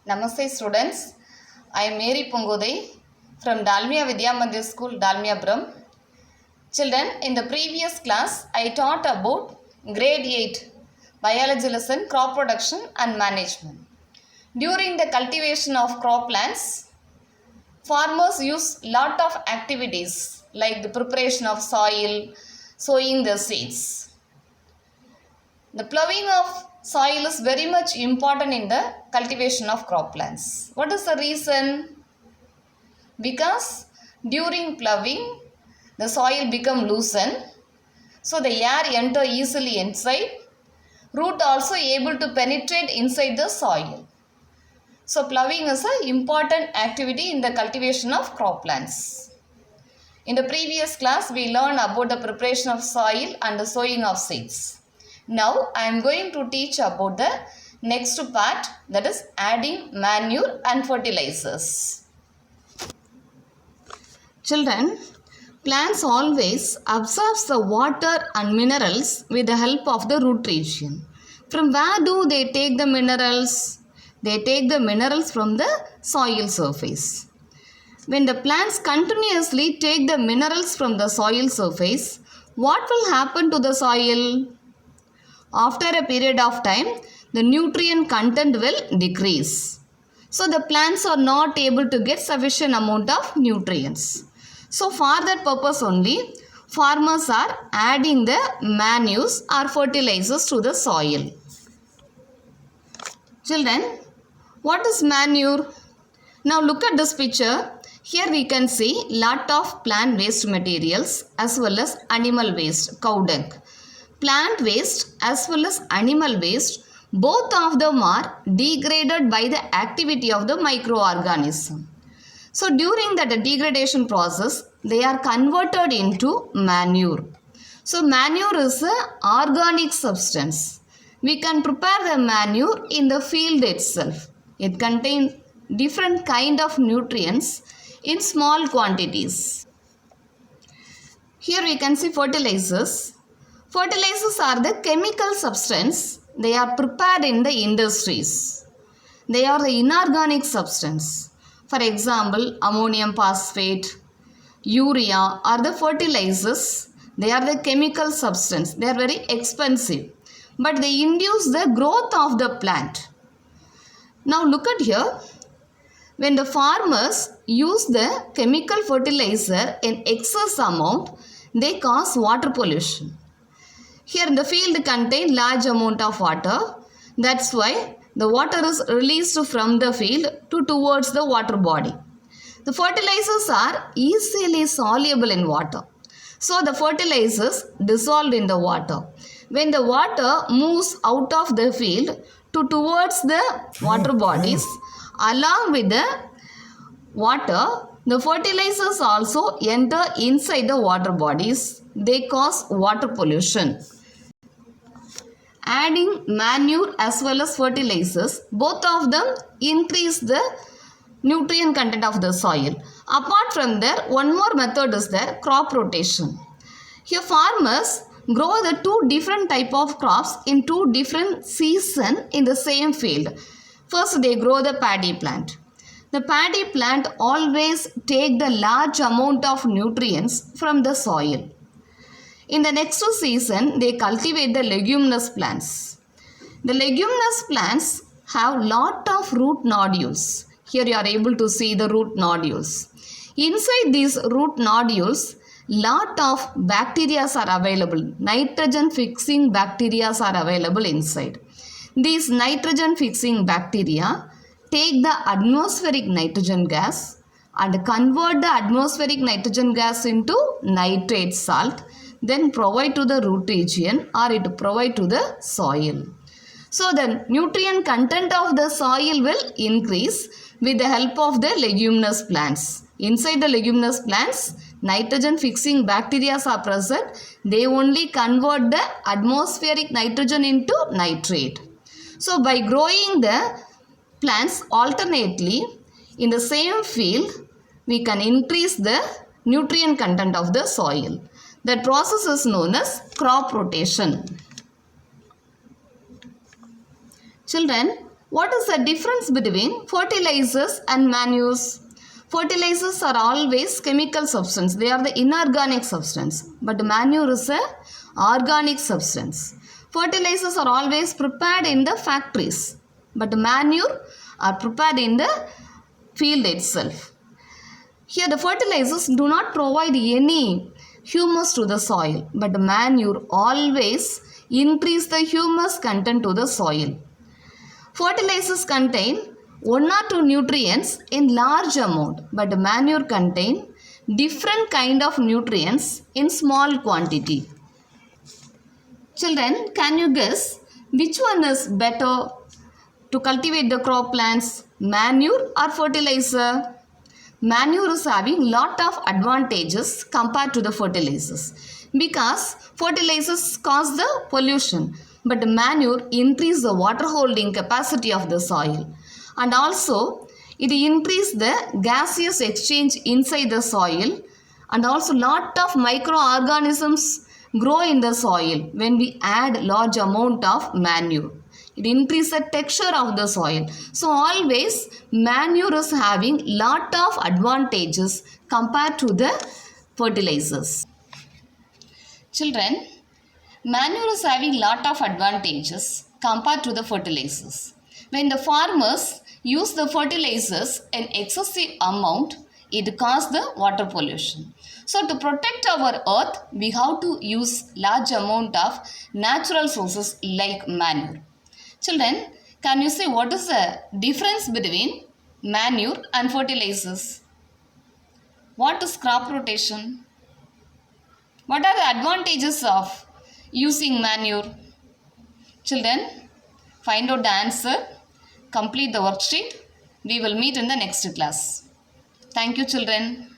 Namaste students, I am Mary Pungodai from Dalmia Vidya Mandir School, Dalmiapuram. Children, in the previous class, I taught about grade 8 biology lesson crop production and management. During the cultivation of croplands, farmers use lot of activities like the preparation of soil, sowing the seeds. The ploughing of soil is very much important in the cultivation of croplands. What is the reason? Because during ploughing, the soil become loosened, so the air enter easily inside. Root also able to penetrate inside the soil. So ploughing is an important activity in the cultivation of croplands. In the previous class, we learned about the preparation of soil and the sowing of seeds. Now I am going to teach about the next part, that is adding manure and fertilizers. Children, plants always absorb the water and minerals with the help of the root region. From where do they take the minerals? They take the minerals from the soil surface. When the plants continuously take the minerals from the soil surface, what will happen to the soil? After a period of time, the nutrient content will decrease. So the plants are not able to get sufficient amount of nutrients. So for that purpose only, farmers are adding the manures or fertilizers to the soil. Children, what is manure? Now look at this picture. Here we can see lot of plant waste materials as well as animal waste, cow dung. Plant waste as well as animal waste, both of them are degraded by the activity of the microorganism. So during that degradation process, they are converted into manure. So manure is an organic substance. We can prepare the manure in the field itself. It contains different kind of nutrients in small quantities. Here we can see fertilizers. Fertilizers are the chemical substance. They are prepared in the industries. They are the inorganic substance. For example, ammonium phosphate, urea are the fertilizers. They are the chemical substance. They are very expensive, but they induce the growth of the plant. Now look at here. When the farmers use the chemical fertilizer in excess amount, they cause water pollution. Here in the field contain large amount of water. That's why the water is released from the field towards the water body. The fertilizers are easily soluble in water. So the fertilizers dissolved in the water. When the water moves out of the field towards the water bodies, along with the water, the fertilizers also enter inside the water bodies. They cause water pollution. Adding manure as well as fertilizers, both of them increase the nutrient content of the soil. Apart from that, one more method is the crop rotation. Here farmers grow the two different type of crops in two different seasons in the same field. First they grow the paddy plant. The paddy plant always take the large amount of nutrients from the soil. In the next season, they cultivate the leguminous plants. The leguminous plants have lot of root nodules. Here you are able to see the root nodules. Inside these root nodules, lot of bacteria are available. Nitrogen fixing bacteria are available inside. These nitrogen fixing bacteria take the atmospheric nitrogen gas and convert the atmospheric nitrogen gas into nitrate salt, then provide to the root region or it provide to the soil. So the nutrient content of the soil will increase with the help of the leguminous plants. Inside the leguminous plants, nitrogen fixing bacteria are present. They only convert the atmospheric nitrogen into nitrate. So by growing the plants alternately in the same field, we can increase the nutrient content of the soil. That process is known as crop rotation. Children, What is the difference between fertilizers and manures? Fertilizers are always chemical substance. They are the inorganic substance. But manure is a organic substance. Fertilizers are always prepared in the factories. But manure are prepared in the field itself. Here the fertilizers do not provide any humus to the soil. But manure always increase the humus content to the soil. Fertilizers contain one or two nutrients in large amount, but manure contain different kind of nutrients in small quantity. Children, can you guess which one is better to cultivate the crop plants, manure or fertilizer? Manure is having lot of advantages compared to the fertilizers because fertilizers cause the pollution, but manure increase the water holding capacity of the soil, and also it increase the gaseous exchange inside the soil, and also lot of microorganisms grow in the soil when we add large amount of manure. It increases the texture of the soil. So always manure is having lot of advantages compared to the fertilizers. Children, manure is having lot of advantages compared to the fertilizers. When the farmers use the fertilizers in excessive amount, it causes the water pollution. So to protect our earth, we have to use large amount of natural sources like manure. Children, can you say what is the difference between manure and fertilizers? What is crop rotation? What are the advantages of using manure? Children, find out the answer, complete the worksheet. We will meet in the next class. Thank you, children.